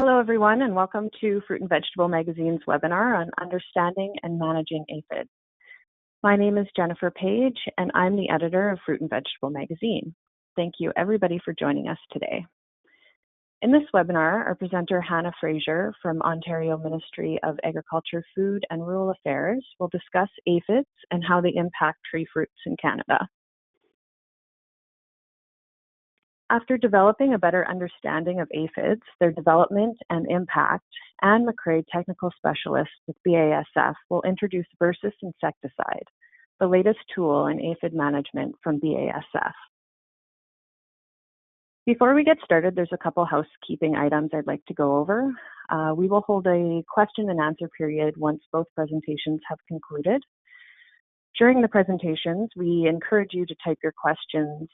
Hello, everyone, and welcome to Fruit and Vegetable Magazine's webinar on Understanding and Managing Aphids. My name is Jennifer Page, and I'm the editor of Fruit and Vegetable Magazine. Thank you, everybody, for joining us today. In this webinar, our presenter, Hannah Fraser from Ontario Ministry of Agriculture, Food and Rural Affairs will discuss aphids and how they impact tree fruits in Canada. After developing a better understanding of aphids, their development and impact, Anne McCrae, technical specialist with BASF, will introduce Versus insecticide, the latest tool in aphid management from BASF. Before we get started, there's a couple housekeeping items I'd like to go over. We will hold a question and answer period once both presentations have concluded. During the presentations, we encourage you to type your questions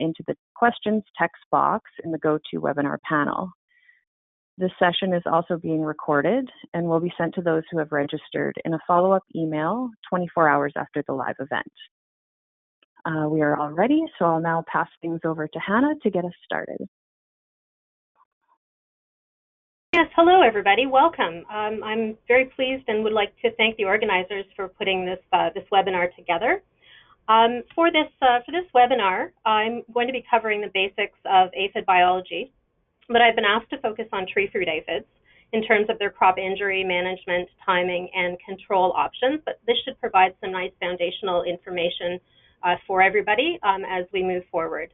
into the questions text box in the GoToWebinar panel. This session is also being recorded and will be sent to those who have registered in a follow-up email 24 hours after the live event. We are all ready, so I'll now pass things over to Hannah to get us started. Yes, hello everybody, welcome. I'm very pleased and would like to thank the organizers for putting this webinar together. For this webinar, I'm going to be covering the basics of aphid biology, but I've been asked to focus on tree fruit aphids in terms of their crop injury management, timing, and control options, but this should provide some nice foundational information for everybody as we move forward.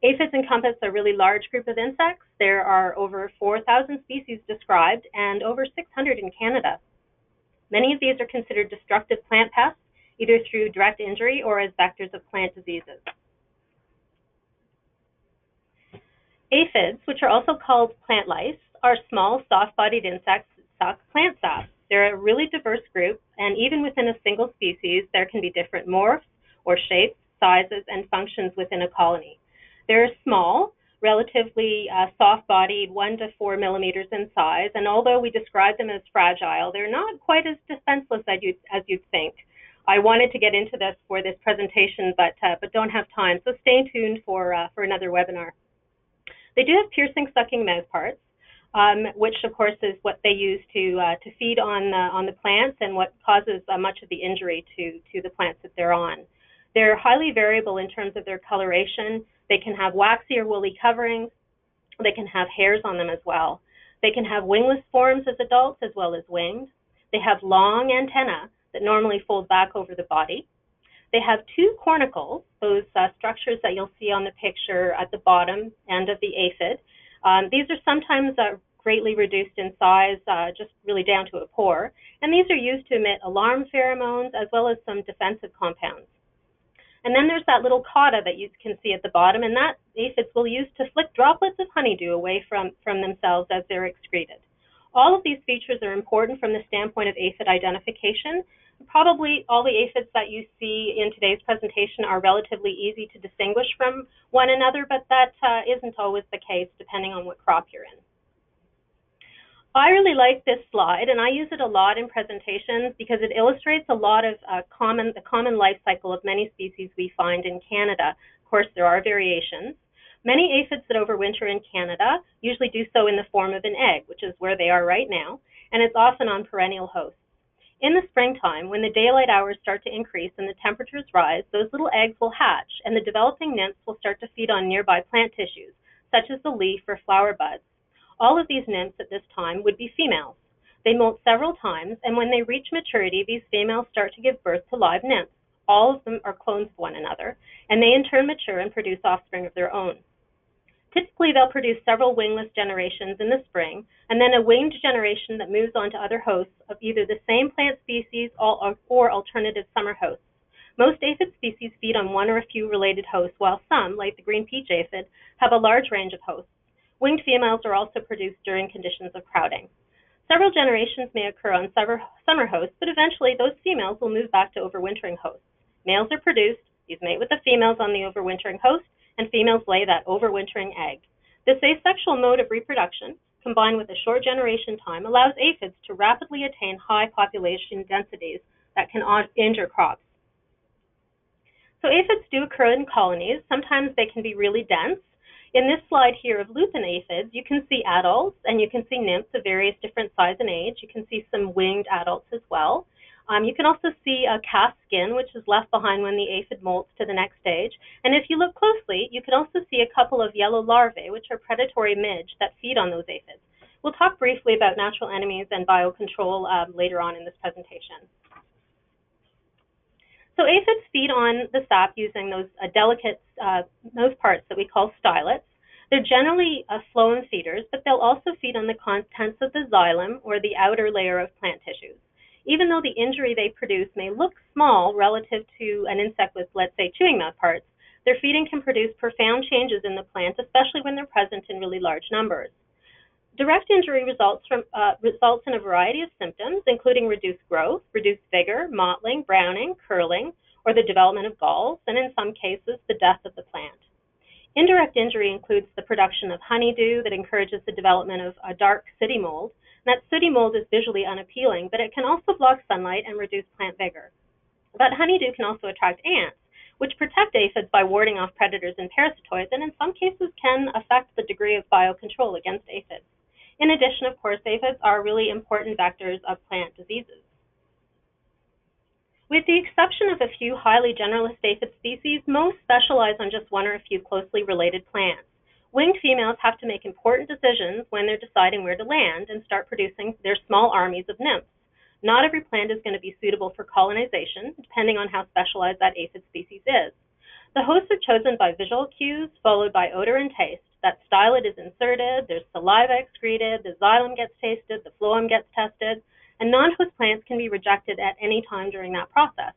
Aphids encompass a really large group of insects. There are over 4,000 species described and over 600 in Canada. Many of these are considered destructive plant pests, either through direct injury or as vectors of plant diseases. Aphids, which are also called plant lice, are small, soft-bodied insects that suck plant sap. They're a really diverse group, and even within a single species, there can be different morphs or shapes, sizes, and functions within a colony. They're small, relatively soft-bodied, 1 to 4 millimeters in size, and although we describe them as fragile, they're not quite as defenseless as you'd think. I wanted to get into this for this presentation, but don't have time, so stay tuned for another webinar. They do have piercing, sucking mouth parts, which of course is what they use to feed on the plants and what causes much of the injury to the plants that they're on. They're highly variable in terms of their coloration. They can have waxy or woolly coverings. They can have hairs on them as well. They can have wingless forms as adults as well as winged. They have long antennae that normally fold back over the body. They have 2 cornicles, those structures that you'll see on the picture at the bottom end of the aphid. These are sometimes greatly reduced in size, just really down to a pore, and these are used to emit alarm pheromones as well as some defensive compounds. And then there's that little cotta that you can see at the bottom, and that aphids will use to flick droplets of honeydew away from themselves as they're excreted. All of these features are important from the standpoint of aphid identification. Probably all the aphids that you see in today's presentation are relatively easy to distinguish from one another, but that isn't always the case depending on what crop you're in. I really like this slide, and I use it a lot in presentations because it illustrates a lot of the common life cycle of many species we find in Canada. Of course, there are variations. Many aphids that overwinter in Canada usually do so in the form of an egg, which is where they are right now, and it's often on perennial hosts. In the springtime, when the daylight hours start to increase and the temperatures rise, those little eggs will hatch, and the developing nymphs will start to feed on nearby plant tissues, such as the leaf or flower buds. All of these nymphs at this time would be females. They molt several times, and when they reach maturity, these females start to give birth to live nymphs. All of them are clones of one another, and they in turn mature and produce offspring of their own. Typically, they'll produce several wingless generations in the spring, and then a winged generation that moves on to other hosts of either the same plant species or alternative summer hosts. Most aphid species feed on one or a few related hosts, while some, like the green peach aphid, have a large range of hosts. Winged females are also produced during conditions of crowding. Several generations may occur on summer hosts, but eventually those females will move back to overwintering hosts. Males are produced, these mate with the females on the overwintering host, and females lay that overwintering egg. This asexual mode of reproduction, combined with a short generation time, allows aphids to rapidly attain high population densities that can injure crops. So aphids do occur in colonies. Sometimes they can be really dense. In this slide here of lupin aphids, you can see adults and you can see nymphs of various different size and age. You can see some winged adults as well. You can also see a cast skin, which is left behind when the aphid molts to the next stage. And if you look closely, you can also see a couple of yellow larvae, which are predatory midge that feed on those aphids. We'll talk briefly about natural enemies and biocontrol later on in this presentation. So aphids feed on the sap using those delicate nose parts that we call stylets. They're generally phloem feeders, but they'll also feed on the contents of the xylem, or the outer layer of plant tissues. Even though the injury they produce may look small relative to an insect with, let's say, chewing mouth parts, their feeding can produce profound changes in the plant, especially when they're present in really large numbers. Direct injury results in a variety of symptoms, including reduced growth, reduced vigor, mottling, browning, curling, or the development of galls, and in some cases, the death of the plant. Indirect injury includes the production of honeydew that encourages the development of a dark sooty mold. And that sooty mold is visually unappealing, but it can also block sunlight and reduce plant vigor. But honeydew can also attract ants, which protect aphids by warding off predators and parasitoids, and in some cases can affect the degree of biocontrol against aphids. In addition, of course, aphids are really important vectors of plant diseases. With the exception of a few highly generalist aphid species, most specialize on just one or a few closely related plants. Winged females have to make important decisions when they're deciding where to land and start producing their small armies of nymphs. Not every plant is going to be suitable for colonization, depending on how specialized that aphid species is. The hosts are chosen by visual cues, followed by odor and taste. That stylet is inserted, there's saliva excreted, the xylem gets tasted, the phloem gets tested, and non-host plants can be rejected at any time during that process.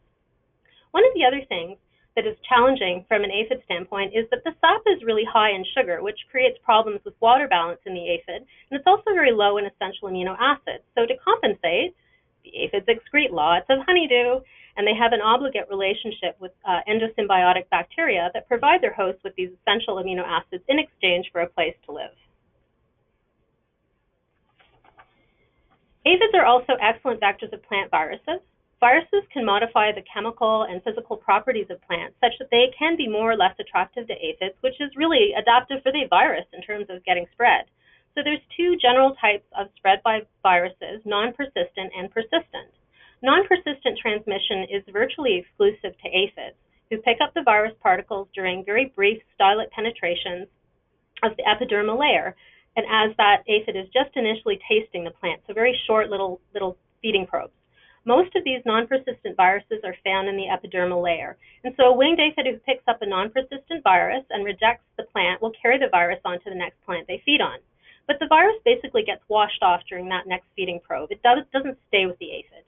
One of the other things that is challenging from an aphid standpoint is that the sap is really high in sugar, which creates problems with water balance in the aphid, and it's also very low in essential amino acids. So to compensate, the aphids excrete lots of honeydew, and they have an obligate relationship with endosymbiotic bacteria that provide their hosts with these essential amino acids in exchange for a place to live. Aphids are also excellent vectors of plant viruses. Viruses can modify the chemical and physical properties of plants such that they can be more or less attractive to aphids, which is really adaptive for the virus in terms of getting spread. So there's two general types of spread by viruses, non-persistent and persistent. Non-persistent transmission is virtually exclusive to aphids, who pick up the virus particles during very brief stylet penetrations of the epidermal layer, and as that aphid is just initially tasting the plant, so very short little feeding probes. Most of these non-persistent viruses are found in the epidermal layer, and so a winged aphid who picks up a non-persistent virus and rejects the plant will carry the virus onto the next plant they feed on. But the virus basically gets washed off during that next feeding probe. It doesn't stay with the aphid.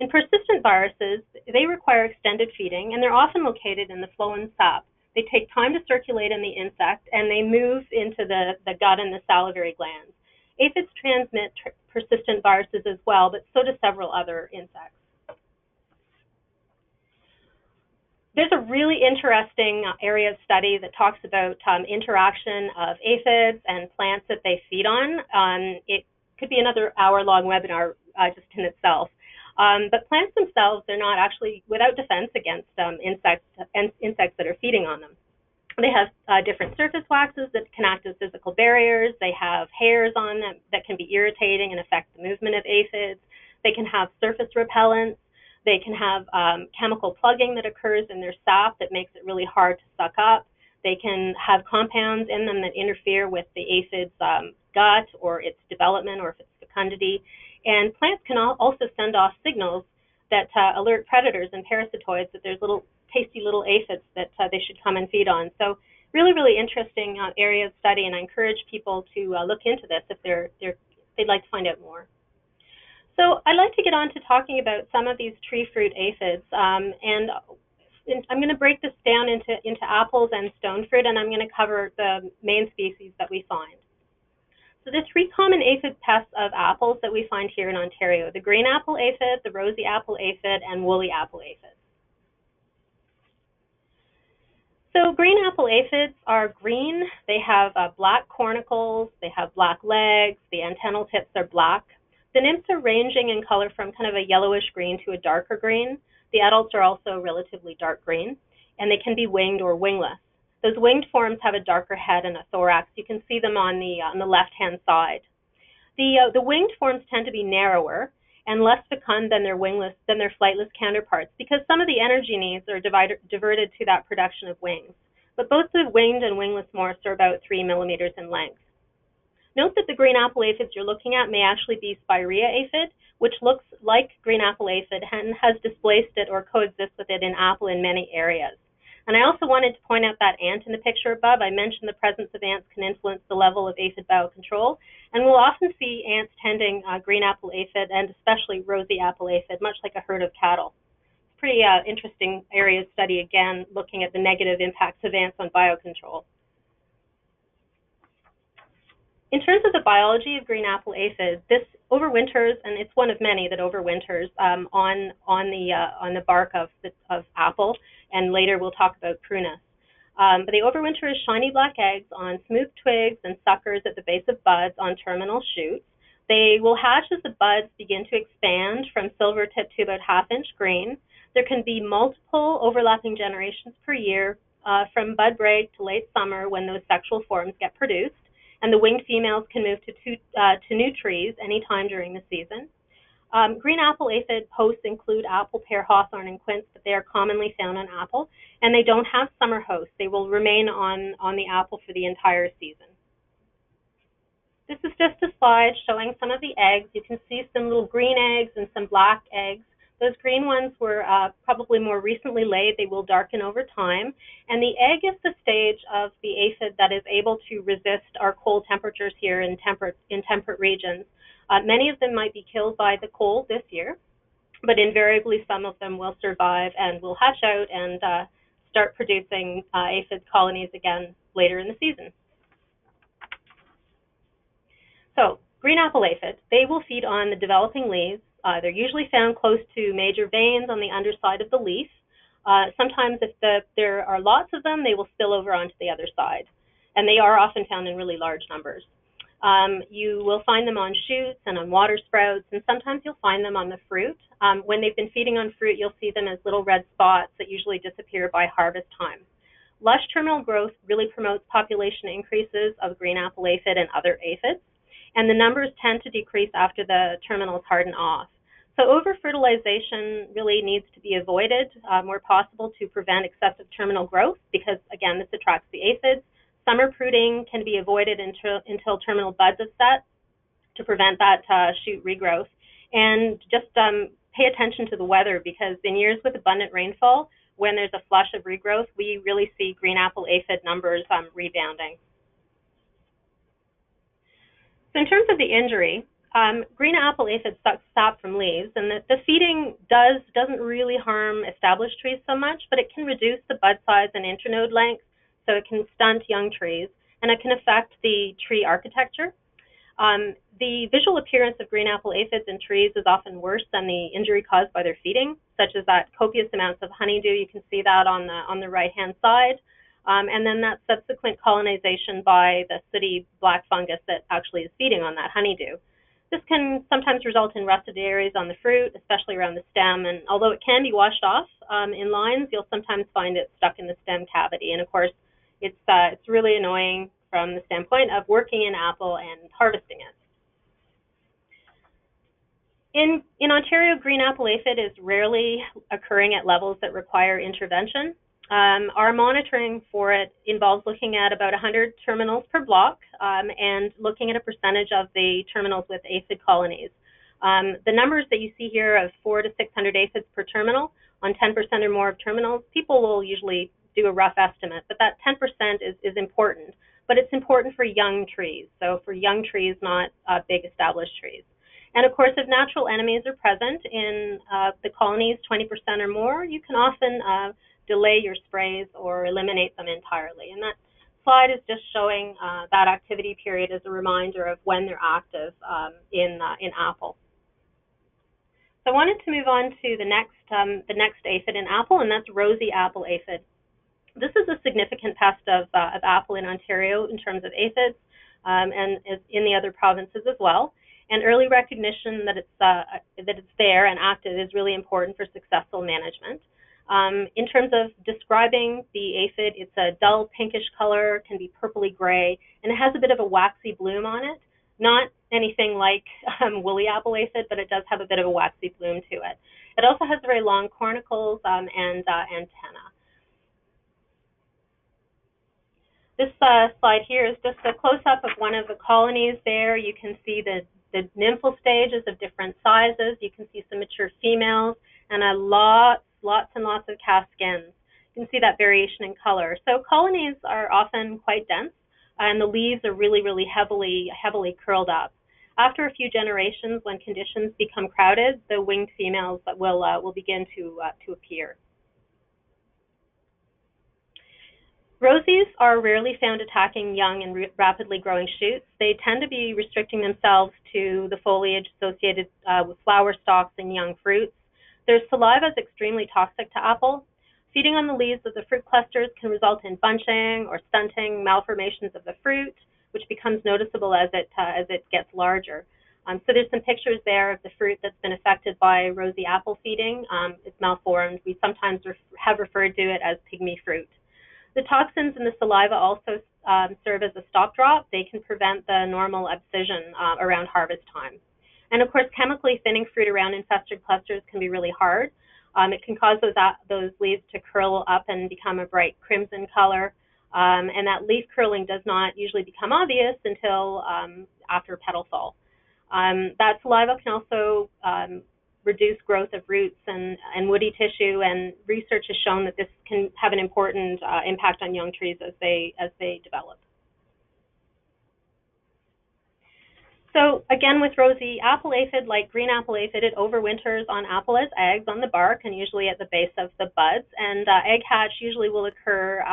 In persistent viruses, they require extended feeding, and they're often located in the phloem sap. They take time to circulate in the insect, and they move into the gut and the salivary glands. Aphids transmit persistent viruses as well, but so do several other insects. There's a really interesting area of study that talks about interaction of aphids and plants that they feed on. It could be another hour-long webinar just in itself. But plants themselves, they're not actually without defense against insects that are feeding on them. They have different surface waxes that can act as physical barriers. They have hairs on them that can be irritating and affect the movement of aphids. They can have surface repellents. They can have chemical plugging that occurs in their sap that makes it really hard to suck up. They can have compounds in them that interfere with the aphid's gut or its development or if it's fecundity. And plants can also send off signals that alert predators and parasitoids that there's tasty little aphids that they should come and feed on. So really, really interesting area of study, and I encourage people to look into this if they'd like to find out more. So I'd like to get on to talking about some of these tree fruit aphids, and I'm going to break this down into apples and stone fruit, and I'm going to cover the main species that we find. So the three common aphid pests of apples that we find here in Ontario: the green apple aphid, the rosy apple aphid, and woolly apple aphid. So green apple aphids are green. They have black cornicles, they have black legs, the antennal tips are black. The nymphs are ranging in color from kind of a yellowish green to a darker green. The adults are also relatively dark green, and they can be winged or wingless. Those winged forms have a darker head and a thorax. You can see them on the left-hand side. The winged forms tend to be narrower and less fecund than their flightless counterparts because some of the energy needs are diverted to that production of wings. But both the winged and wingless morphs are about 3 millimeters in length. Note that the green apple aphids you're looking at may actually be Spirea aphid, which looks like green apple aphid and has displaced it or coexists with it in apple in many areas. And I also wanted to point out that ant in the picture above. I mentioned the presence of ants can influence the level of aphid biocontrol, and we'll often see ants tending green apple aphid and especially rosy apple aphid, much like a herd of cattle. It's a pretty interesting area of study, again, looking at the negative impacts of ants on biocontrol. In terms of the biology of green apple aphid, this overwinters, and it's one of many that overwinters on the bark of apple, and later we'll talk about prunus. But they overwinter as shiny black eggs on smooth twigs and suckers at the base of buds on terminal shoots. They will hatch as the buds begin to expand from silver tip to about half-inch green. There can be multiple overlapping generations per year from bud break to late summer when those sexual forms get produced. And the winged females can move to new trees anytime during the season. Green apple aphid hosts include apple, pear, hawthorn, and quince, but they are commonly found on apple, and they don't have summer hosts. They will remain on the apple for the entire season. This is just a slide showing some of the eggs. You can see some little green eggs and some black eggs. Those green ones were probably more recently laid. They will darken over time. And the egg is the stage of the aphid that is able to resist our cold temperatures here in temperate regions. Many of them might be killed by the cold this year, but invariably some of them will survive and will hatch out and start producing aphid colonies again later in the season. So, green apple aphid, they will feed on the developing leaves. They're usually found close to major veins on the underside of the leaf. Sometimes if there are lots of them, they will spill over onto the other side. And they are often found in really large numbers. You will find them on shoots and on water sprouts, and sometimes you'll find them on the fruit. When they've been feeding on fruit, you'll see them as little red spots that usually disappear by harvest time. Lush terminal growth really promotes population increases of green apple aphid and other aphids, and the numbers tend to decrease after the terminals harden off. So over-fertilization really needs to be avoided where possible to prevent excessive terminal growth because, again, this attracts the aphids. Summer pruning can be avoided until terminal buds have set to prevent that shoot regrowth. And just pay attention to the weather because in years with abundant rainfall, when there's a flush of regrowth, we really see green apple aphid numbers rebounding. So in terms of the injury, green apple aphid sucks sap from leaves, and the feeding doesn't really harm established trees so much, but it can reduce the bud size and internode length, so it can stunt young trees, and it can affect the tree architecture. The visual appearance of green apple aphids in trees is often worse than the injury caused by their feeding, such as that copious amounts of honeydew. You can see that on the right-hand side. And then that subsequent colonization by the sooty black fungus that actually is feeding on that honeydew. This can sometimes result in rusted areas on the fruit, especially around the stem, and although it can be washed off in lines, you'll sometimes find it stuck in the stem cavity. And of course, it's really annoying from the standpoint of working in apple and harvesting it. In Ontario, green apple aphid is rarely occurring at levels that require intervention. Our monitoring for it involves looking at about 100 terminals per block and looking at a percentage of the terminals with aphid colonies. The numbers that you see here of 400 to 600 aphids per terminal on 10% or more of terminals, people will usually do a rough estimate, but that 10% is important. But it's important for young trees, so for young trees, not big established trees. And of course, if natural enemies are present in the colonies 20% or more, you can often delay your sprays or eliminate them entirely. And that slide is just showing that activity period as a reminder of when they're active in apple. So I wanted to move on to the next aphid in apple, and that's rosy apple aphid. This is a significant pest of apple in Ontario in terms of aphids, and in the other provinces as well. And early recognition that it's there and active is really important for successful management. In terms of describing the aphid, it's a dull pinkish color, can be purpley gray, and it has a bit of a waxy bloom on it. Not anything like woolly apple aphid, but it does have a bit of a waxy bloom to it. It also has very long cornicles and antennae. This slide here is just a close-up of one of the colonies there. You can see the nymphal stages of different sizes. You can see some mature females and lots and lots of cast skins. You can see that variation in color. So colonies are often quite dense, and the leaves are really heavily curled up. After a few generations, when conditions become crowded, the winged females will begin to appear. Rosies are rarely found attacking young and rapidly growing shoots. They tend to be restricting themselves to the foliage associated with flower stalks and young fruits. Their saliva is extremely toxic to apple. Feeding on the leaves of the fruit clusters can result in bunching or stunting, malformations of the fruit, which becomes noticeable as it gets larger. So there's some pictures there of the fruit that's been affected by rosy apple feeding. It's malformed. We sometimes have referred to it as pygmy fruit. The toxins in the saliva also serve as a stop drop. They can prevent the normal abscission around harvest time. And of course, chemically thinning fruit around infested clusters can be really hard. It can cause those leaves to curl up and become a bright crimson color. And that leaf curling does not usually become obvious until after petal fall. That saliva can also reduce growth of roots and woody tissue, and research has shown that this can have an important impact on young trees as they develop. So again, with rosy apple aphid, like green apple aphid, it overwinters on apple as eggs on the bark and usually at the base of the buds. And egg hatch usually will occur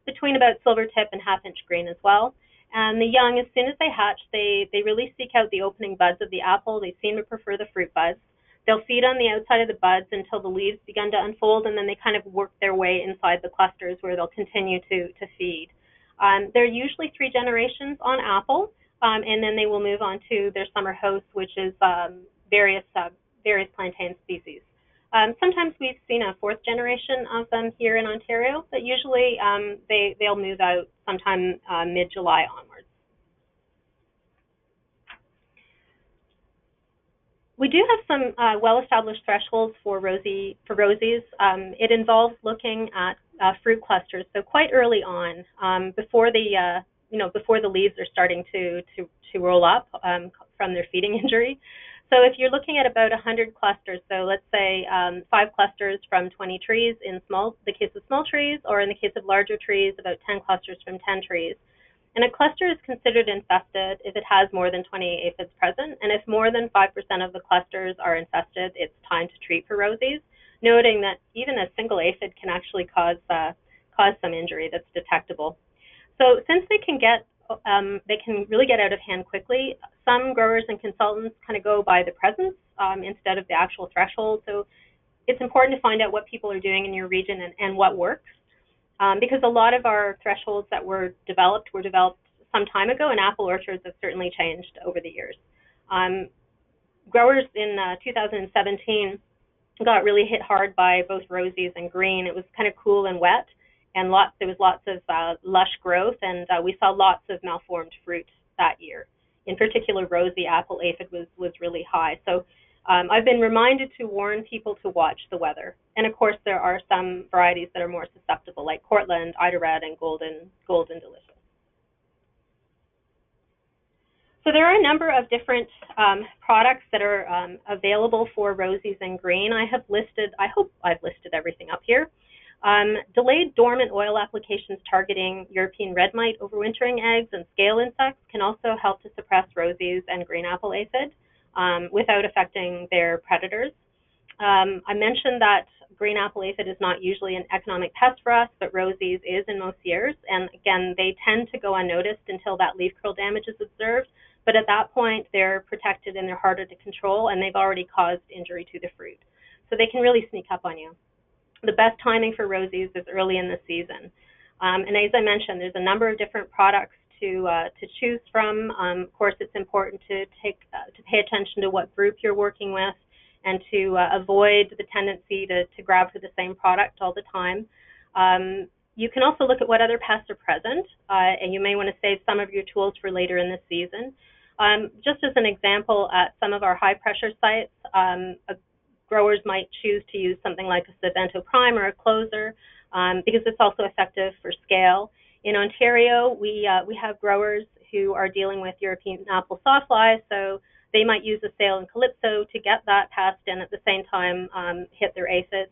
between about silver tip and half-inch green as well. And the young, as soon as they hatch, they really seek out the opening buds of the apple. They seem to prefer the fruit buds. They'll feed on the outside of the buds until the leaves begin to unfold, and then they kind of work their way inside the clusters where they'll continue to feed. There are usually 3 generations on apple, and then they will move on to their summer host, which is various plantain species. Sometimes we've seen a 4th generation of them here in Ontario, but usually they'll move out sometime mid-July onwards. We do have some well-established thresholds for rosies. It involves looking at fruit clusters, so quite early on, before the leaves are starting to roll up from their feeding injury. So if you're looking at about 100 clusters, so let's say 5 clusters from 20 trees in the case of small trees, or in the case of larger trees, about 10 clusters from 10 trees. And a cluster is considered infested if it has more than 20 aphids present, and if more than 5% of the clusters are infested, it's time to treat for rosies, noting that even a single aphid can actually cause some injury that's detectable. So since they can really get out of hand quickly, some growers and consultants kind of go by the presence instead of the actual threshold. So it's important to find out what people are doing in your region and what works, because a lot of our thresholds that were developed some time ago, and apple orchards have certainly changed over the years. Growers in 2017 got really hit hard by both rosies and green. It was kind of cool and wet, and there was lots of lush growth, and we saw lots of malformed fruit that year. In particular, rosy apple aphid was really high. So I've been reminded to warn people to watch the weather. And of course, there are some varieties that are more susceptible, like Cortland, Ida Red, and Golden Delicious. So there are a number of different products that are available for rosies and green. I hope I've listed everything up here. Delayed dormant oil applications targeting European red mite overwintering eggs and scale insects can also help to suppress rosies and green apple aphid without affecting their predators. I mentioned that green apple aphid is not usually an economic pest for us, but rosies is in most years. And again, they tend to go unnoticed until that leaf curl damage is observed. But at that point, they're protected and they're harder to control, and they've already caused injury to the fruit. So they can really sneak up on you. The best timing for rosies is early in the season. And as I mentioned, there's a number of different products to choose from. Of course, it's important to pay attention to what group you're working with. and to avoid the tendency to grab for the same product all the time. You can also look at what other pests are present, and you may want to save some of your tools for later in the season. Just as an example, at some of our high-pressure sites, growers might choose to use something like a Savento Prime or a closer because it's also effective for scale. In Ontario, we have growers who are dealing with European apple sawfly, so they might use a Sail and Calypso to get that pest and at the same time hit their aphids.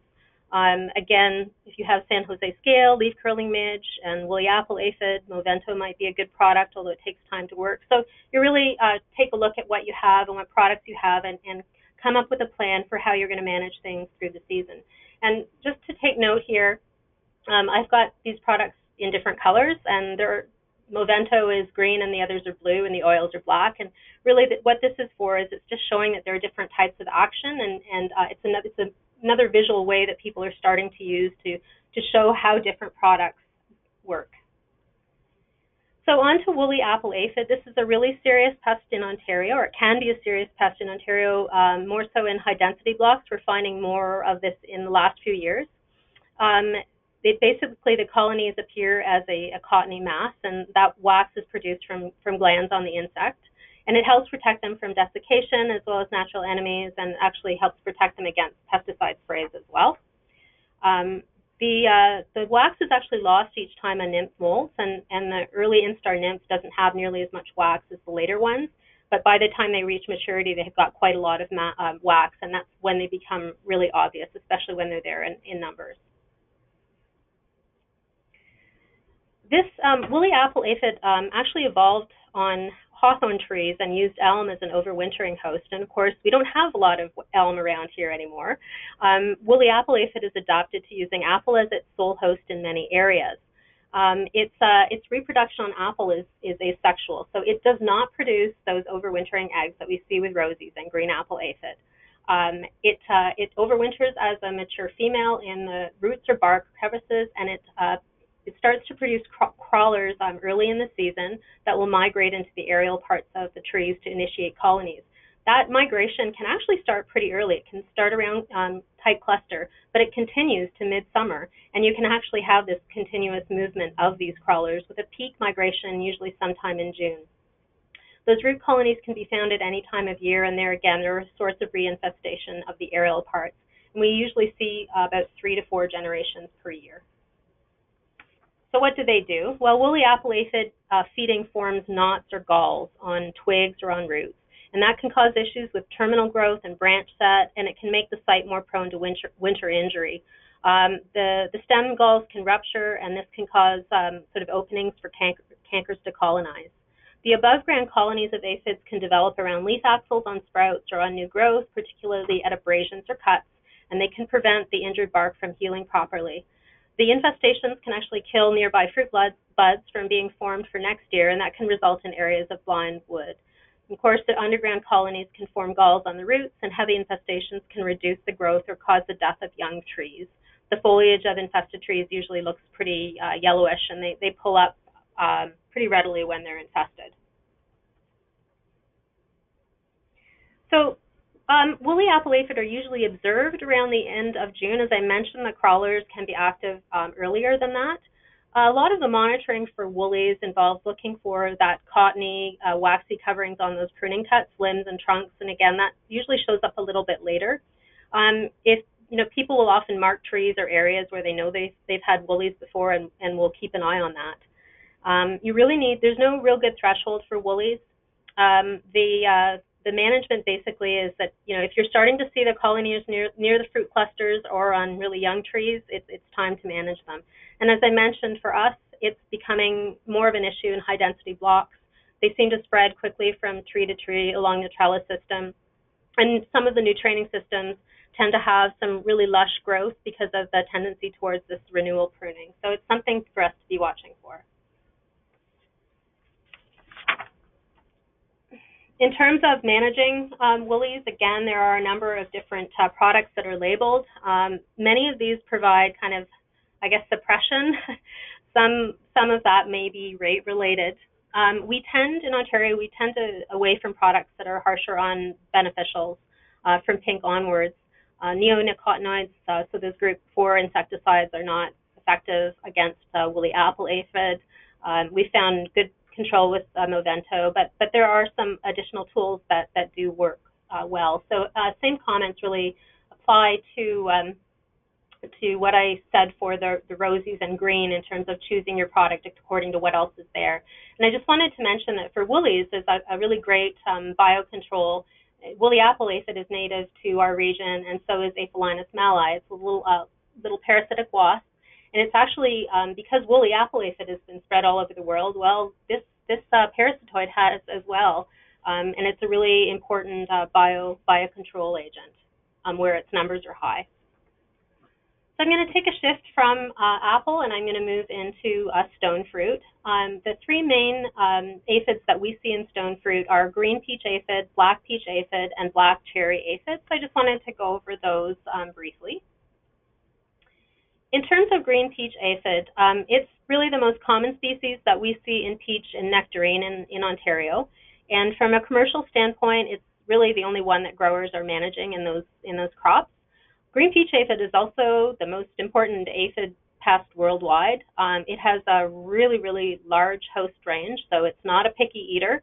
Again, if you have San Jose scale, leaf curling midge, and woolly apple aphid, Movento might be a good product, although it takes time to work. So you really take a look at what you have and what products you have and come up with a plan for how you're going to manage things through the season. And just to take note here, I've got these products in different colors, and Movento is green and the others are blue and the oils are black. And really what this is for is it's just showing that there are different types of action, and it's another visual way that people are starting to use to show how different products work. So on to woolly apple aphid. This is a really serious pest in Ontario, or it can be a serious pest in Ontario, more so in high density blocks. We're finding more of this in the last few years. Basically, the colonies appear as a cottony mass, and that wax is produced from glands on the insect. And it helps protect them from desiccation as well as natural enemies, and actually helps protect them against pesticide sprays as well. The wax is actually lost each time a nymph molts, and the early instar nymph doesn't have nearly as much wax as the later ones. But by the time they reach maturity, they've got quite a lot of wax, and that's when they become really obvious, especially when they're there in numbers. This woolly apple aphid actually evolved on hawthorn trees and used elm as an overwintering host. And of course, we don't have a lot of elm around here anymore. Woolly apple aphid is adapted to using apple as its sole host in many areas. Its reproduction on apple is asexual, so it does not produce those overwintering eggs that we see with rosies and green apple aphid. It overwinters as a mature female in the roots or bark crevices, and it starts to produce crawlers early in the season that will migrate into the aerial parts of the trees to initiate colonies. That migration can actually start pretty early. It can start around tight cluster, but it continues to midsummer, and you can actually have this continuous movement of these crawlers with a peak migration usually sometime in June. Those root colonies can be found at any time of year, and they're a source of reinfestation of the aerial parts. And we usually see about 3 to 4 generations per year. So what do they do? Well, woolly apple aphid feeding forms knots or galls on twigs or on roots, and that can cause issues with terminal growth and branch set, and it can make the site more prone to winter injury. The stem galls can rupture, and this can cause sort of openings for cankers to colonize. The above-ground colonies of aphids can develop around leaf axils on sprouts or on new growth, particularly at abrasions or cuts, and they can prevent the injured bark from healing properly. The infestations can actually kill nearby fruit buds from being formed for next year, and that can result in areas of blind wood. Of course, the underground colonies can form galls on the roots, and heavy infestations can reduce the growth or cause the death of young trees. The foliage of infested trees usually looks pretty yellowish, and they pull up pretty readily when they're infested. So woolly apple aphid are usually observed around the end of June. As I mentioned, the crawlers can be active earlier than that. A lot of the monitoring for woolies involves looking for that cottony, waxy coverings on those pruning cuts, limbs, and trunks, and again, that usually shows up a little bit later. People will often mark trees or areas where they know they've had woolies before, and will keep an eye on that. There's no real good threshold for woolies. The management basically is that, if you're starting to see the colonies near the fruit clusters or on really young trees, it's time to manage them. And as I mentioned, for us, it's becoming more of an issue in high density blocks. They seem to spread quickly from tree to tree along the trellis system. And some of the new training systems tend to have some really lush growth because of the tendency towards this renewal pruning. So it's something for us to be watching for. In terms of managing woolies, again, there are a number of different products that are labeled. Many of these provide kind of, suppression. Some of that may be rate related. In Ontario, we tend to away from products that are harsher on beneficials. from pink onwards. Neonicotinoids, so those group 4 insecticides, are not effective against woolly apple aphid. We found good control with Movento, but there are some additional tools that do work well. So same comments really apply to what I said for the rosies and green in terms of choosing your product according to what else is there. And I just wanted to mention that for woolies, there's a really great biocontrol. Woolly apple aphid is native to our region, and so is Aphelinus malai. It's a little parasitic wasp, and it's actually because woolly apple aphid has been spread all over the world. Well, this parasitoid has as well, and it's a really important biocontrol agent where its numbers are high. So I'm going to take a shift from apple, and I'm going to move into stone fruit. The 3 main aphids that we see in stone fruit are green peach aphid, black peach aphid, and black cherry aphid. So I just wanted to go over those briefly. In terms of green peach aphid, it's really the most common species that we see in peach and nectarine in Ontario. And from a commercial standpoint, it's really the only one that growers are managing in those crops. Green peach aphid is also the most important aphid pest worldwide. It has a really, really large host range, so it's not a picky eater.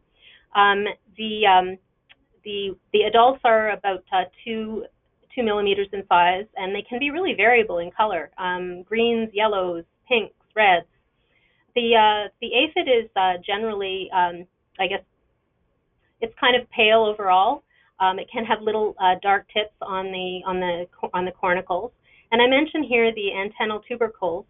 The adults are about 2 millimeters in size, and they can be really variable in color, greens, yellows, pinks, reds. The aphid is generally, I guess, it's kind of pale overall. It can have little dark tips on the cornicles. And I mentioned here the antennal tubercles,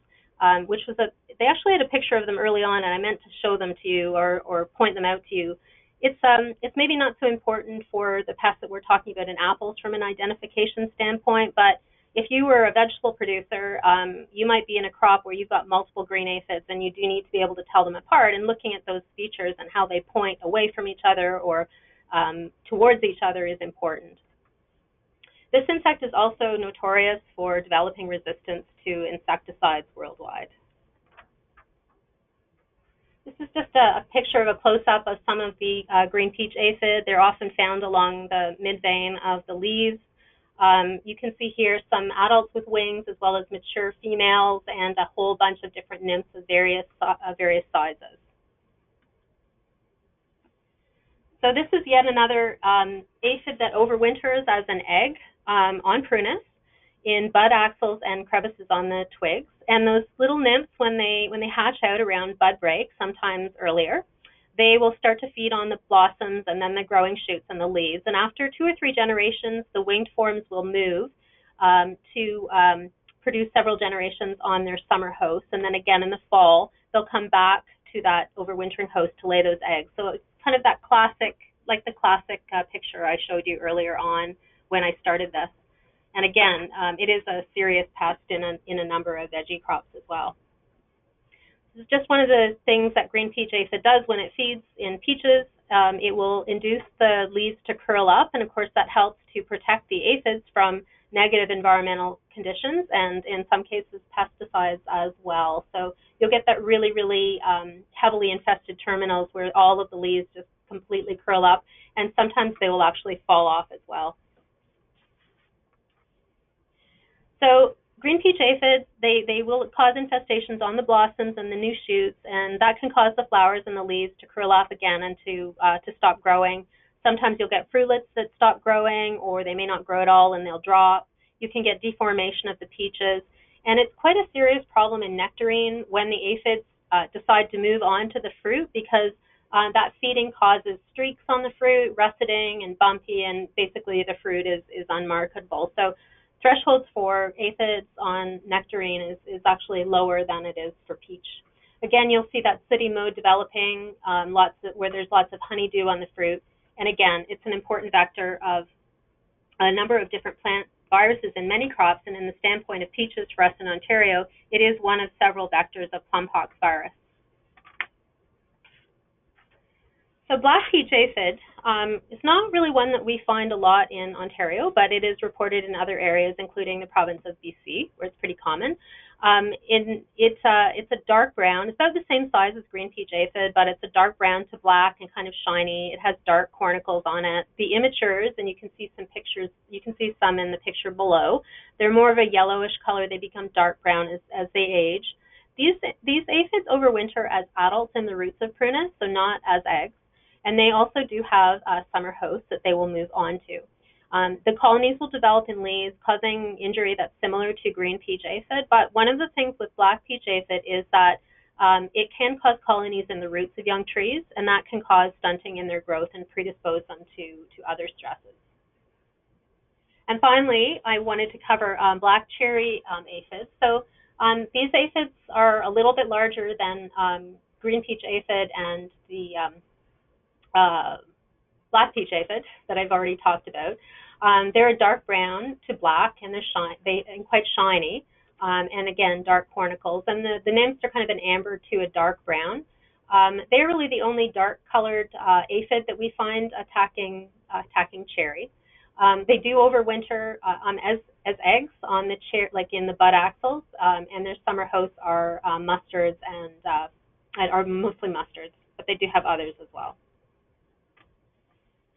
which was they actually had a picture of them early on, and I meant to show them to you or point them out to you. It's maybe not so important for the pests that we're talking about in apples from an identification standpoint, but if you were a vegetable producer, you might be in a crop where you've got multiple green aphids, and you do need to be able to tell them apart, and looking at those features and how they point away from each other or towards each other is important. This insect is also notorious for developing resistance to insecticides worldwide. This is just a picture of a close-up of some of the green peach aphid. They're often found along the mid-vein of the leaves. You can see here some adults with wings as well as mature females and a whole bunch of different nymphs of various sizes. So this is yet another aphid that overwinters as an egg on prunus in bud axils and crevices on the twigs. And those little nymphs, when they hatch out around bud break, sometimes earlier, they will start to feed on the blossoms and then the growing shoots and the leaves. And after 2 or 3 generations, the winged forms will move to produce several generations on their summer hosts. And then again in the fall, they'll come back to that overwintering host to lay those eggs. So it's kind of that classic, like the classic picture I showed you earlier on when I started this. And again, it is a serious pest in a number of veggie crops as well. This is just one of the things that green peach aphid does when it feeds in peaches. It will induce the leaves to curl up, and of course that helps to protect the aphids from negative environmental conditions and in some cases pesticides as well. So you'll get that really, really heavily infested terminals where all of the leaves just completely curl up, and sometimes they will actually fall off as well. So green peach aphids, they will cause infestations on the blossoms and the new shoots, and that can cause the flowers and the leaves to curl up again and to stop growing. Sometimes you'll get fruitlets that stop growing, or they may not grow at all and they'll drop. You can get deformation of the peaches, and it's quite a serious problem in nectarine when the aphids decide to move on to the fruit, because that feeding causes streaks on the fruit, russeting and bumpy, and basically the fruit is unmarketable. So thresholds for aphids on nectarine is actually lower than it is for peach. Again, you'll see that sooty mode developing, where there's lots of honeydew on the fruit. And again, it's an important vector of a number of different plant viruses in many crops, and in the standpoint of peaches for us in Ontario, it is one of several vectors of plum pox virus. So black peach aphid is not really one that we find a lot in Ontario, but it is reported in other areas, including the province of BC, where it's pretty common. It's a dark brown. It's about the same size as green peach aphid, but it's a dark brown to black and kind of shiny. It has dark cornicles on it. The immatures, and you can see some pictures, you can see some in the picture below. They're more of a yellowish color. They become dark brown as they age. These aphids overwinter as adults in the roots of prunus, so not as eggs. And they also do have summer hosts that they will move on to. The colonies will develop in leaves, causing injury that's similar to green peach aphid. But one of the things with black peach aphid is that it can cause colonies in the roots of young trees, and that can cause stunting in their growth and predispose them to other stresses. And finally, I wanted to cover black cherry aphids. So these aphids are a little bit larger than green peach aphid and the black peach aphid that I've already talked about. They're a dark brown to black, and they're quite shiny, and again, dark cornicles. And the nymphs are kind of an amber to a dark brown. They're really the only dark-colored aphid that we find attacking cherry. They do overwinter as eggs on the cherry, like in the bud axils, and their summer hosts are mustards and are mostly mustards, but they do have others as well.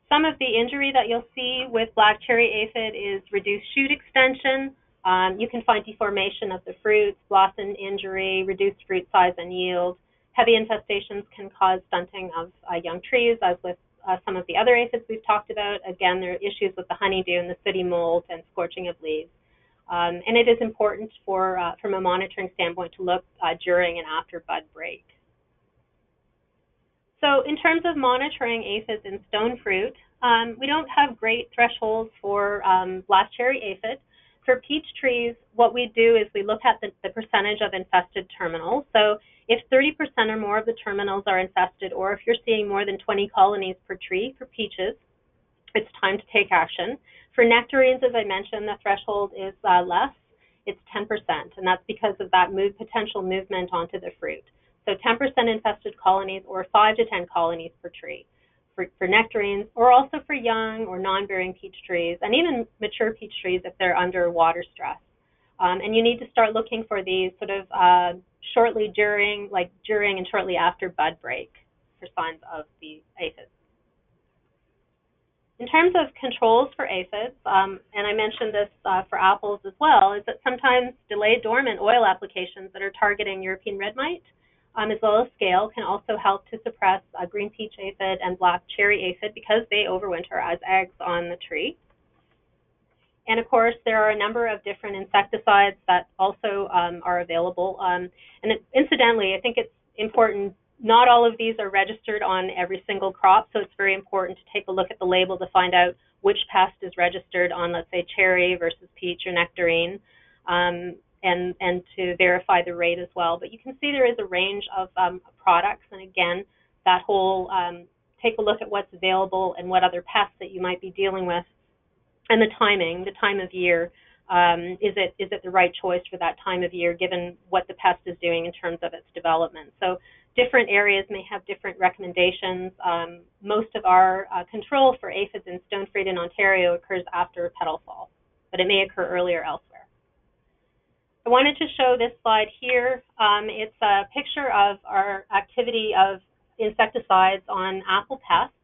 Some of the injury that you'll see with black cherry aphid is reduced shoot extension. You can find deformation of the fruits, blossom injury, reduced fruit size and yield. Heavy infestations can cause stunting of young trees, as with some of the other aphids we've talked about. Again, there are issues with the honeydew and the sooty mold and scorching of leaves. And it is important from a monitoring standpoint to look during and after bud break. So in terms of monitoring aphids in stone fruit, we don't have great thresholds for black cherry aphid. For peach trees, what we do is we look at the percentage of infested terminals. So if 30% or more of the terminals are infested, or if you're seeing more than 20 colonies per tree for peaches, it's time to take action. For nectarines, as I mentioned, the threshold is less. It's 10%, and that's because of that potential movement onto the fruit. So 10% infested colonies, or 5 to 10 colonies per tree for nectarines, or also for young or non-bearing peach trees, and even mature peach trees if they're under water stress. And you need to start looking for these sort of shortly during and shortly after bud break for signs of the aphids. In terms of controls for aphids, and I mentioned this for apples as well, is that sometimes delayed dormant oil applications that are targeting European red mite, as well as scale, can also help to suppress green peach aphid and black cherry aphid because they overwinter as eggs on the tree. And of course, there are a number of different insecticides that also are available. And incidentally, I think it's important, not all of these are registered on every single crop, so it's very important to take a look at the label to find out which pest is registered on, let's say, cherry versus peach or nectarine. And to verify the rate as well. But you can see there is a range of products, and again, that whole take a look at what's available and what other pests that you might be dealing with, and the time of year. Is it the right choice for that time of year, given what the pest is doing in terms of its development? So different areas may have different recommendations. Most of our control for aphids in stone fruit in Ontario occurs after petal fall, but it may occur earlier elsewhere. I wanted to show this slide here. It's a picture of our activity of insecticides on apple pests.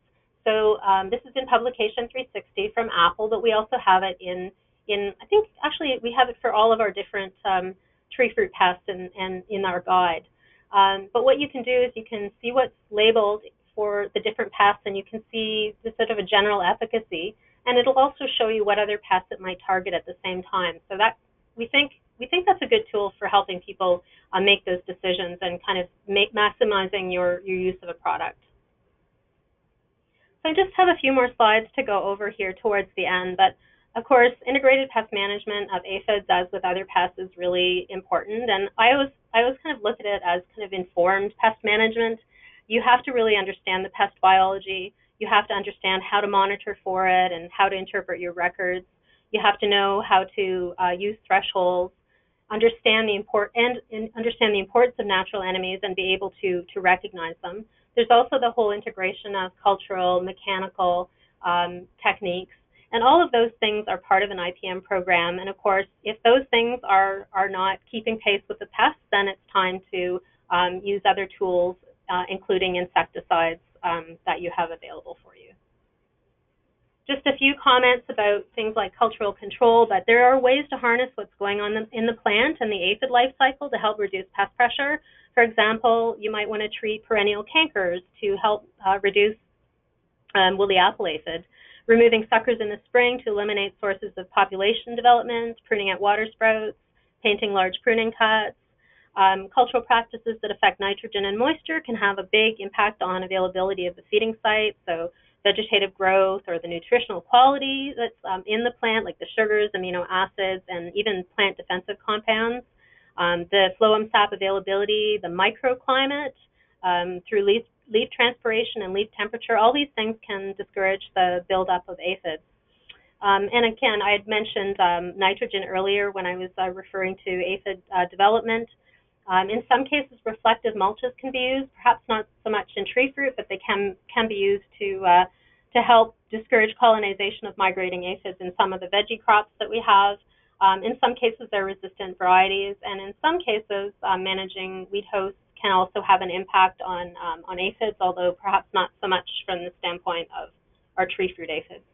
So this is in publication 360 from Apple, but we also have it in I think actually we have it for all of our different tree fruit pests and in our guide. But what you can do is you can see what's labeled for the different pests, and you can see the sort of a general efficacy, and it'll also show you what other pests it might target at the same time. So that we think that's a good tool for helping people make those decisions and kind of maximizing your use of a product. So I just have a few more slides to go over here towards the end, but of course, integrated pest management of aphids, as with other pests, is really important. And I always kind of look at it as kind of informed pest management. You have to really understand the pest biology. You have to understand how to monitor for it and how to interpret your records. You have to know how to use thresholds, understand the importance of natural enemies, and be able to recognize them. There's also the whole integration of cultural, mechanical techniques, And all of those things are part of an IPM program. And of course, if those things are not keeping pace with the pests, then it's time to use other tools, including insecticides that you have available for you. Just a few comments about things like cultural control, but there are ways to harness what's going on in the plant and the aphid life cycle to help reduce pest pressure. For example, you might want to treat perennial cankers to help reduce woolly apple aphid, removing suckers in the spring to eliminate sources of population development, pruning out water sprouts, painting large pruning cuts. Cultural practices that affect nitrogen and moisture can have a big impact on availability of the feeding site, so vegetative growth or the nutritional quality that's in the plant, like the sugars, amino acids, and even plant defensive compounds. The phloem sap availability, the microclimate, through leaf transpiration and leaf temperature, all these things can discourage the buildup of aphids. And again, I had mentioned nitrogen earlier when I was referring to aphid development. In some cases, reflective mulches can be used, perhaps not so much in tree fruit, but they can be used to help discourage colonization of migrating aphids in some of the veggie crops that we have. In some cases, they're resistant varieties, and in some cases, managing weed hosts can also have an impact on aphids, although perhaps not so much from the standpoint of our tree fruit aphids.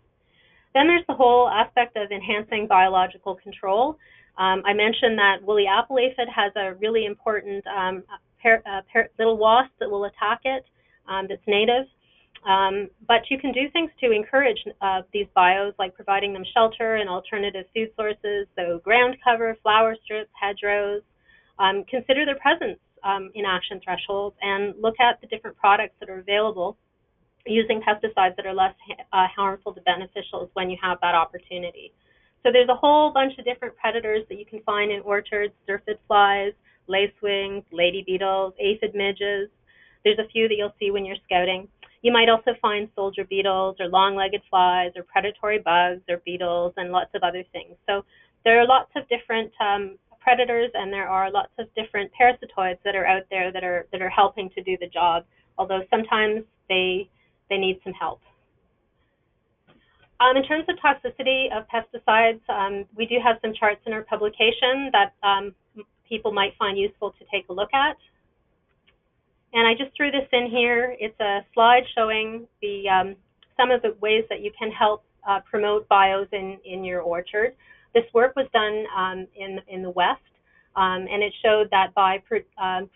Then there's the whole aspect of enhancing biological control. I mentioned that woolly apple aphid has a really important little wasp that will attack it that's native. But you can do things to encourage these bios, like providing them shelter and alternative food sources, so ground cover, flower strips, hedgerows. Consider their presence in action thresholds and look at the different products that are available using pesticides that are less harmful to beneficials when you have that opportunity. So there's a whole bunch of different predators that you can find in orchards: syrphid flies, lacewings, lady beetles, aphid midges. There's a few that you'll see when you're scouting. You might also find soldier beetles or long-legged flies or predatory bugs or beetles and lots of other things. So there are lots of different predators, and there are lots of different parasitoids that are out there that are helping to do the job, although sometimes they need some help. In terms of toxicity of pesticides, we do have some charts in our publication that people might find useful to take a look at. And I just threw this in here. It's a slide showing some of the ways that you can help promote bios in your orchard. This work was done in the West, and it showed that by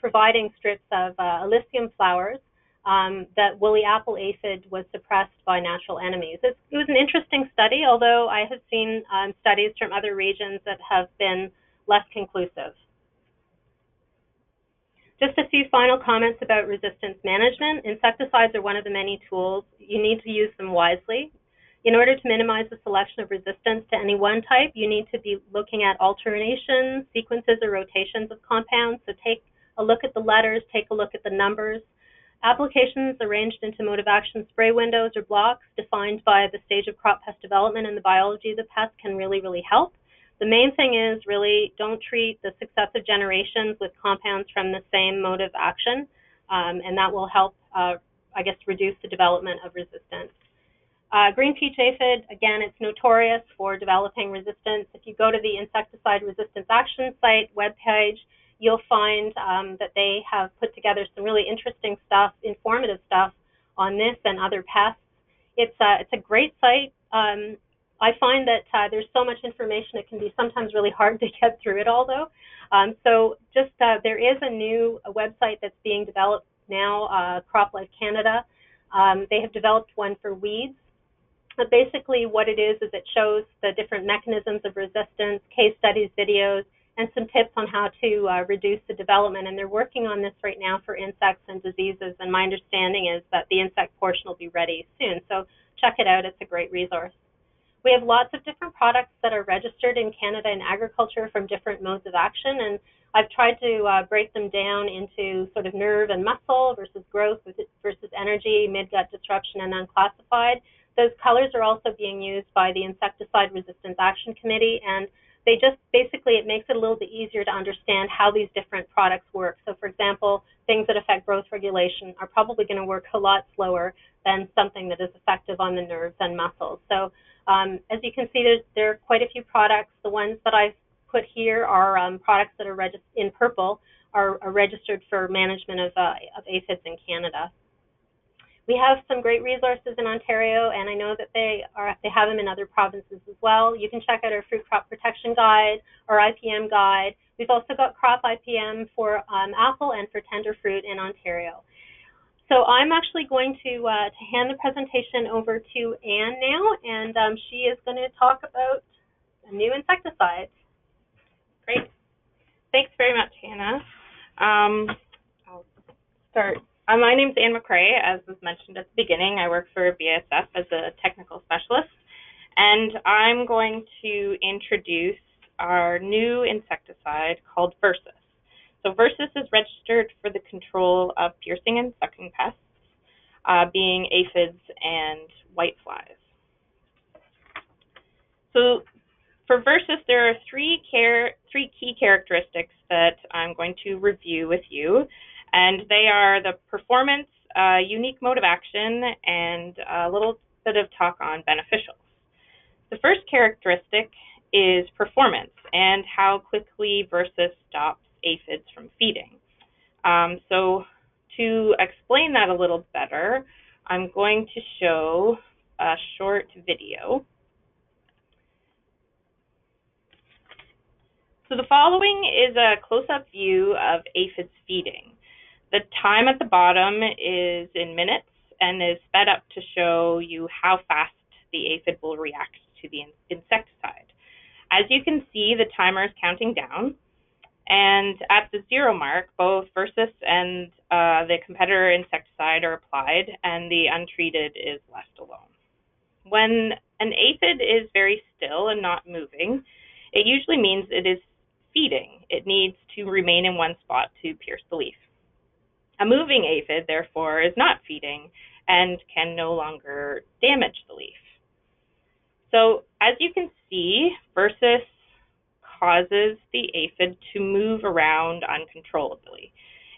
providing strips of Alyssium flowers, that woolly apple aphid was suppressed by natural enemies. It was an interesting study, although I have seen studies from other regions that have been less conclusive. Just a few final comments about resistance management. Insecticides are one of the many tools. You need to use them wisely. In order to minimize the selection of resistance to any one type, you need to be looking at alternation, sequences, or rotations of compounds. So take a look at the letters, take a look at the numbers. Applications arranged into mode of action spray windows or blocks defined by the stage of crop pest development and the biology of the pest can really, really help. The main thing is really don't treat the successive generations with compounds from the same mode of action, and that will help, reduce the development of resistance. Green peach aphid, again, it's notorious for developing resistance. If you go to the Insecticide Resistance Action site webpage, you'll find that they have put together some really interesting stuff, informative stuff on this and other pests. It's a great site. I find that there's so much information it can be sometimes really hard to get through it all, though. There is a new website that's being developed now, CropLife Canada. They have developed one for weeds. But basically what it is it shows the different mechanisms of resistance, case studies, videos, and some tips on how to reduce the development. And they're working on this right now for insects and diseases, and my understanding is that the insect portion will be ready soon. So check it out, it's a great resource. We have lots of different products that are registered in Canada in agriculture from different modes of action, and I've tried to break them down into sort of nerve and muscle versus growth versus energy, mid-gut disruption, and unclassified. Those colors are also being used by the Insecticide Resistance Action Committee, and they just basically, it makes it a little bit easier to understand how these different products work. So for example, things that affect growth regulation are probably going to work a lot slower than something that is effective on the nerves and muscles. So As you can see, there are quite a few products. The ones that I've put here are products that are in purple, are registered for management of aphids in Canada. We have some great resources in Ontario, and I know that they have them in other provinces as well. You can check out our fruit crop protection guide, our IPM guide. We've also got crop IPM for apple and for tender fruit in Ontario. So I'm actually going to hand the presentation over to Anne now, and she is going to talk about a new insecticide. Great. Thanks very much, Hannah. I'll start. My name's Anne McCrae. As was mentioned at the beginning, I work for BASF as a technical specialist, and I'm going to introduce our new insecticide called Versus. So Versus is registered for the control of piercing and sucking pests, being aphids and whiteflies. So for Versus, there are three key characteristics that I'm going to review with you, and they are the performance, unique mode of action, and a little bit of talk on beneficials. The first characteristic is performance and how quickly Versus stops aphids from feeding. So to explain that a little better, I'm going to show a short video. So the following is a close-up view of aphids feeding. The time at the bottom is in minutes and is sped up to show you how fast the aphid will react to the insecticide. As you can see, the timer is counting down, and at the 0 mark, both Versus and the competitor insecticide are applied, and the untreated is left alone. When an aphid is very still and not moving, it usually means it is feeding. It needs to remain in one spot to pierce the leaf. A moving aphid, therefore, is not feeding and can no longer damage the leaf. So, as you can see, Versus causes the aphid to move around uncontrollably.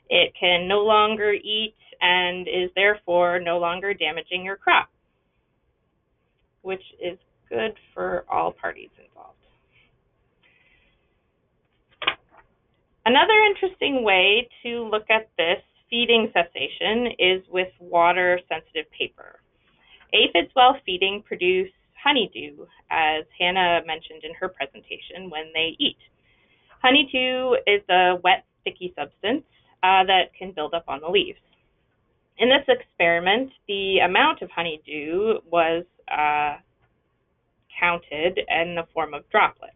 It can no longer eat and is therefore no longer damaging your crop, which is good for all parties involved. Another interesting way to look at this feeding cessation is with water-sensitive paper. Aphids, while feeding, produce honeydew, as Hannah mentioned in her presentation, when they eat. Honeydew is a wet, sticky substance that can build up on the leaves. In this experiment, the amount of honeydew was counted in the form of droplets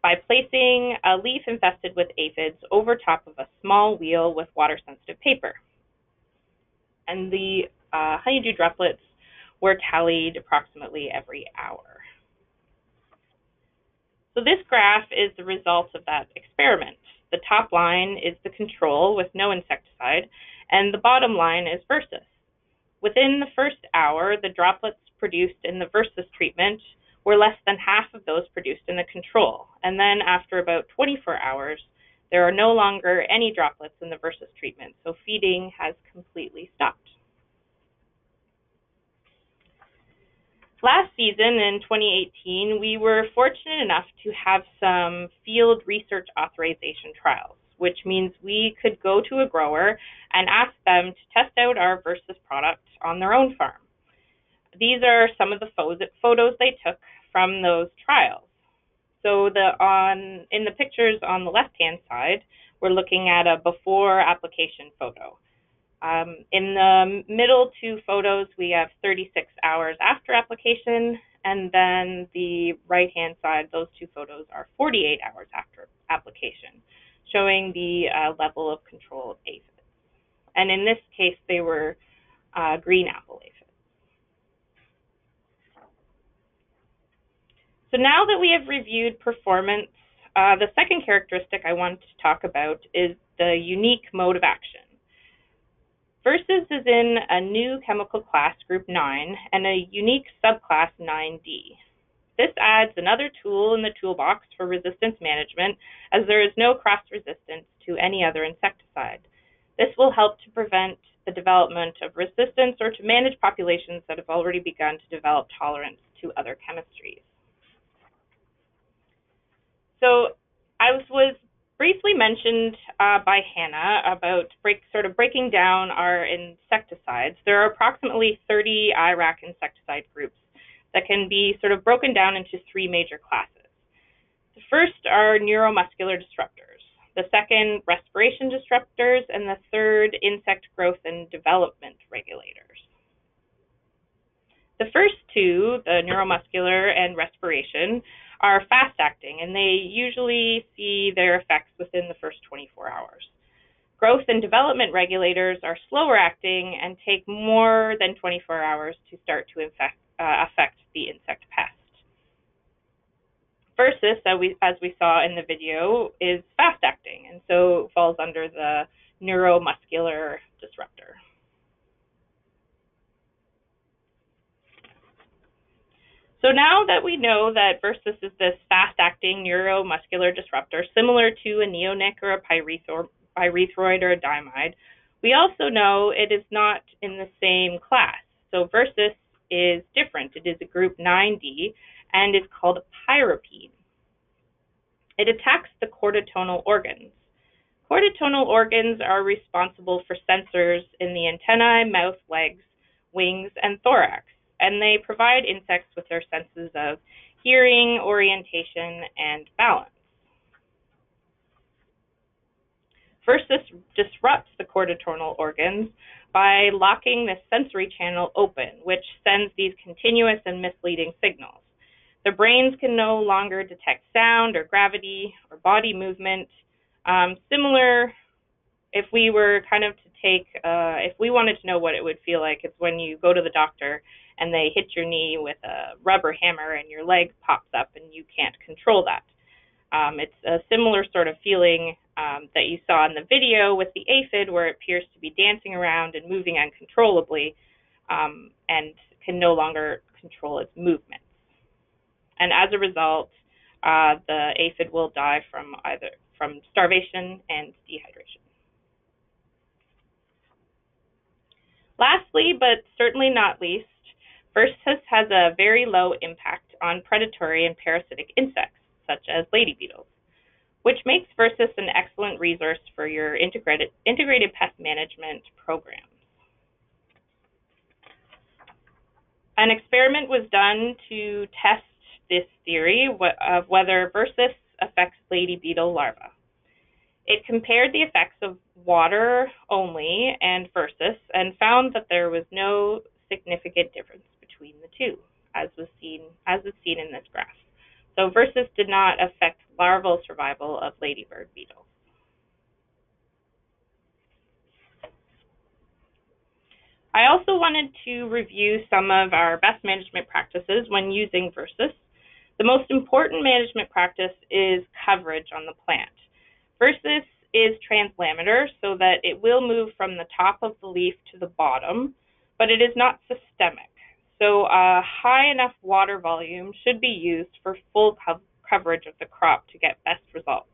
by placing a leaf infested with aphids over top of a small wheel with water-sensitive paper. And the honeydew droplets were tallied approximately every hour. So this graph is the result of that experiment. The top line is the control with no insecticide, and the bottom line is Versus. Within the first hour, the droplets produced in the Versus treatment were less than half of those produced in the control. And then after about 24 hours, there are no longer any droplets in the Versus treatment, so feeding has completely stopped. Last season, in 2018, we were fortunate enough to have some field research authorization trials, which means we could go to a grower and ask them to test out our Versus product on their own farm. These are some of the photos they took from those trials. So in the pictures on the left-hand side, we're looking at a before application photo. In the middle two photos, we have 36 hours after application, and then the right-hand side, those two photos are 48 hours after application, showing the level of control of aphids. And in this case, they were green apple aphids. So now that we have reviewed performance, the second characteristic I want to talk about is the unique mode of action. Versus is in a new chemical class, group 9, and a unique subclass 9D. This adds another tool in the toolbox for resistance management, as there is no cross-resistance to any other insecticide. This will help to prevent the the development of resistance or to manage populations that have already begun to develop tolerance to other chemistries. So I was briefly mentioned by Hannah about breaking down our insecticides. There are approximately 30 IRAC insecticide groups that can be sort of broken down into three major classes. The first are neuromuscular disruptors, the second respiration disruptors, and the third insect growth and development regulators. The first two, the neuromuscular and respiration, are fast-acting, and they usually see their effects within the first 24 hours. Growth and development regulators are slower-acting and take more than 24 hours to start to affect the insect pest. Versus, as we saw in the video, is fast-acting, and so falls under the neuromuscular disruptor. So now that we know that Versus is this fast-acting neuromuscular disruptor, similar to a neonic or a pyrethroid or a diamide, we also know it is not in the same class. So Versus is different. It is a group 9D and is called a pyropene. It attacks the chordotonal organs. Chordotonal organs are responsible for sensors in the antennae, mouth, legs, wings, and thorax, and they provide insects with their senses of hearing, orientation, and balance. Versus disrupts the chordotonal organs by locking the sensory channel open, which sends these continuous and misleading signals. The brains can no longer detect sound or gravity or body movement. Similar, if we were if we wanted to know what it would feel like, it's when you go to the doctor and they hit your knee with a rubber hammer and your leg pops up and you can't control that. It's a similar sort of feeling that you saw in the video with the aphid, where it appears to be dancing around and moving uncontrollably and can no longer control its movements. And as a result, the aphid will die from starvation and dehydration. Lastly, but certainly not least, Versus has a very low impact on predatory and parasitic insects, such as lady beetles, which makes Versus an excellent resource for your integrated pest management programs. An experiment was done to test this theory of whether Versus affects lady beetle larvae. It compared the effects of water only and Versus and found that there was no significant difference between the two, as is seen in this graph. So Versus did not affect larval survival of ladybird beetles. I also wanted to review some of our best management practices when using Versus. The most important management practice is coverage on the plant. Versus is translaminar, so that it will move from the top of the leaf to the bottom, but it is not systemic. So a high enough water volume should be used for full coverage of the crop to get best results.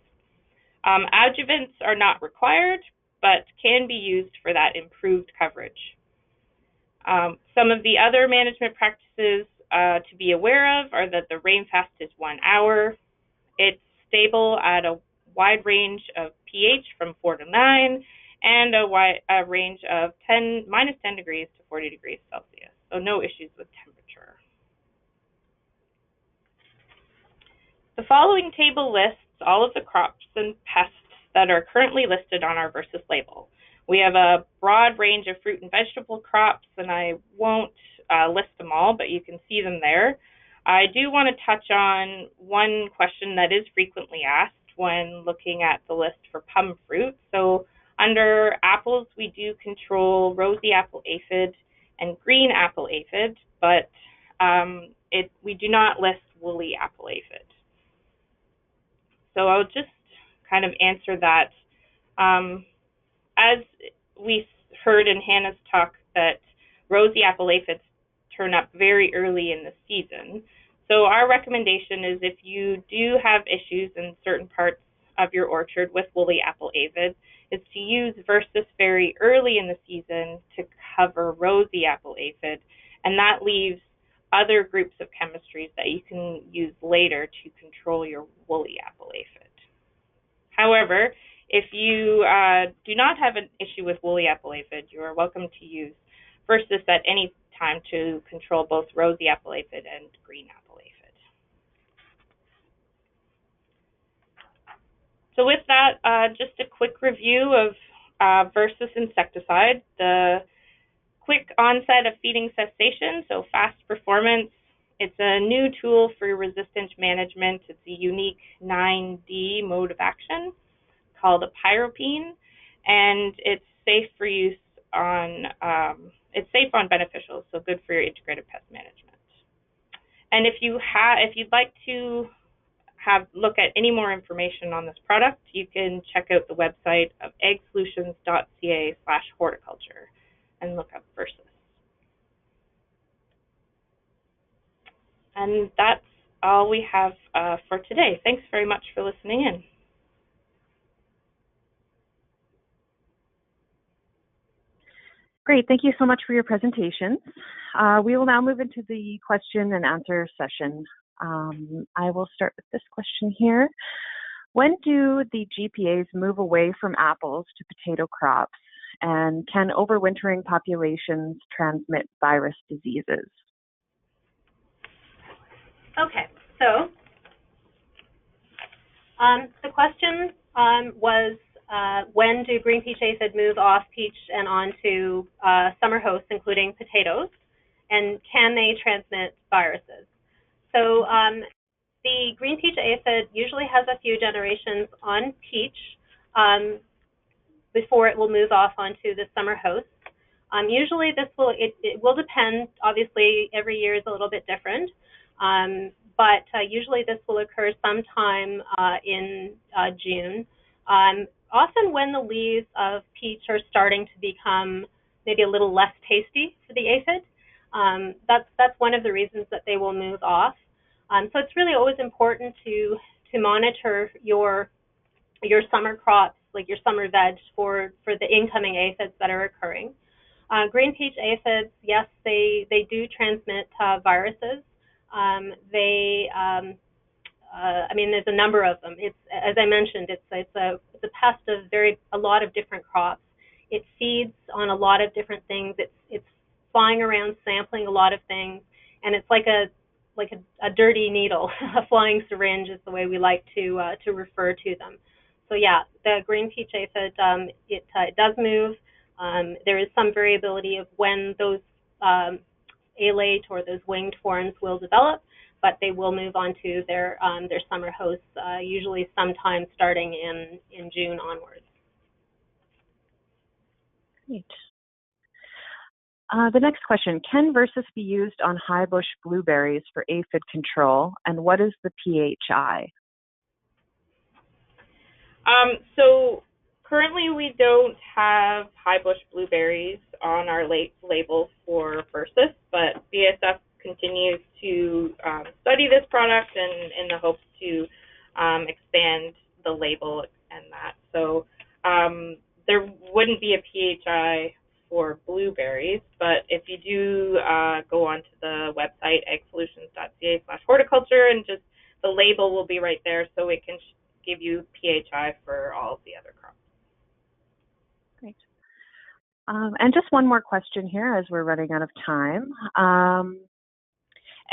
Adjuvants are not required, but can be used for that improved coverage. Some of the other management practices to be aware of are that the rain fast is 1 hour. It's stable at a wide range of pH from 4 to 9, and a range of minus 10 degrees to 40 degrees Celsius. So no issues with temperature. The following table lists all of the crops and pests that are currently listed on our Versus label. We have a broad range of fruit and vegetable crops, and I won't list them all, but you can see them there. I do want to touch on one question that is frequently asked when looking at the list for plum fruit. So under apples, we do control rosy apple aphid and green apple aphid, but we do not list woolly apple aphid. So I'll just kind of answer that. As we heard in Hannah's talk, that rosy apple aphids turn up very early in the season. So our recommendation is if you do have issues in certain parts of your orchard with woolly apple aphid is to use Versus very early in the season to cover rosy apple aphid, and that leaves other groups of chemistries that you can use later to control your woolly apple aphid. However, if you do not have an issue with woolly apple aphid, you are welcome to use Versus at any time to control both rosy apple aphid and green apple aphid. So with that, just a quick review of Versus insecticide. The quick onset of feeding cessation, so fast performance. It's a new tool for resistance management. It's a unique 9D mode of action called a pyropene, and it's safe for use on beneficials, so good for your integrated pest management. And if you'd like to look at any more information on this product, you can check out the website of eggsolutions.ca/horticulture and look up Versus. And that's all we have for today. Thanks very much for listening in. Great, thank you so much for your presentations. We will now move into the question and answer session. I will start with this question here. When do the GPAs move away from apples to potato crops, and can overwintering populations transmit virus diseases? Okay, so the question was when do green peach aphid move off peach and onto summer hosts, including potatoes, and can they transmit viruses? So the green peach aphid usually has a few generations on peach before it will move off onto the summer hosts. Usually it will depend, obviously every year is a little bit different, but usually this will occur sometime in June. Often when the leaves of peach are starting to become maybe a little less tasty for the aphid, that's one of the reasons that they will move off. So it's really always important to monitor your summer crops, like your summer veg, for the incoming aphids that are occurring. Green peach aphids, yes, they do transmit viruses. I mean, there's a number of them. It's, as I mentioned, it's a pest of a lot of different crops. It feeds on a lot of different things. It's flying around sampling a lot of things, and it's like a dirty needle. A flying syringe is the way we like to refer to them. So yeah, the green peach aphid, it does move. There is some variability of when those alate or those winged forms will develop, but they will move on to their summer hosts, usually sometime starting in June onwards. Great. The next question, can Versus be used on high bush blueberries for aphid control, and what is the PHI? So currently we don't have high bush blueberries on our label for Versus, but BASF continues to study this product and in the hopes to expand the label and that. So there wouldn't be a PHI for blueberries, but if you do go onto the website eggsolutions.ca/horticulture, and just the label will be right there, so it can give you PHI for all of the other crops. Great. And just one more question here as we're running out of time.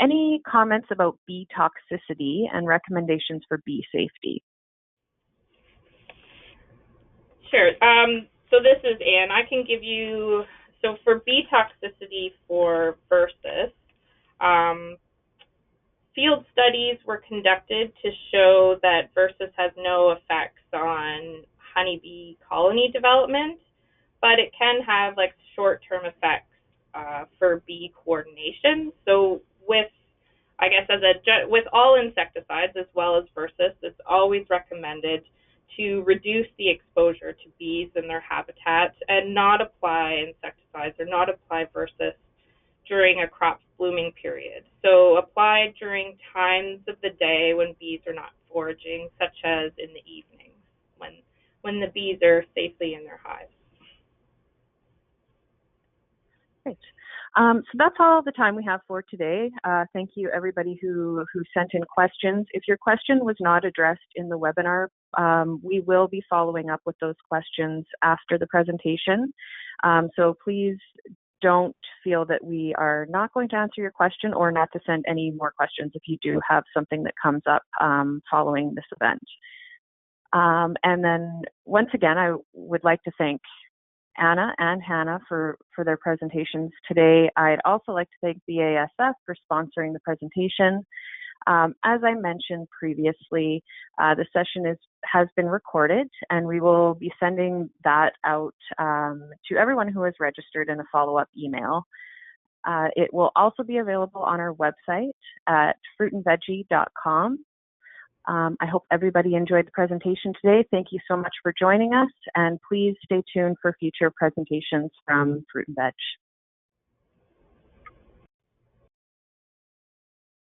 Any comments about bee toxicity and recommendations for bee safety? Sure. So this is Anne. I can give you, so for bee toxicity for Versus, field studies were conducted to show that Versus has no effects on honeybee colony development, but it can have like short-term effects for bee coordination. So with all insecticides as well as Versus, it's always recommended to reduce the exposure to bees in their habitat and not apply insecticides or not apply Versus during a crop's blooming period. So apply during times of the day when bees are not foraging, such as in the evening. when the bees are safely in their hives. Great. So that's all the time we have for today. Thank you, everybody who sent in questions. If your question was not addressed in the webinar, we will be following up with those questions after the presentation. So please don't feel that we are not going to answer your question, or not to send any more questions if you do have something that comes up following this event. And then once again, I would like to thank Anna and Hannah for their presentations today. I'd also like to thank BASF for sponsoring the presentation. As I mentioned previously, the session has been recorded, and we will be sending that out to everyone who has registered in a follow-up email. It will also be available on our website at fruitandveggie.com. I hope everybody enjoyed the presentation today. Thank you so much for joining us, and please stay tuned for future presentations from Fruit and Veg.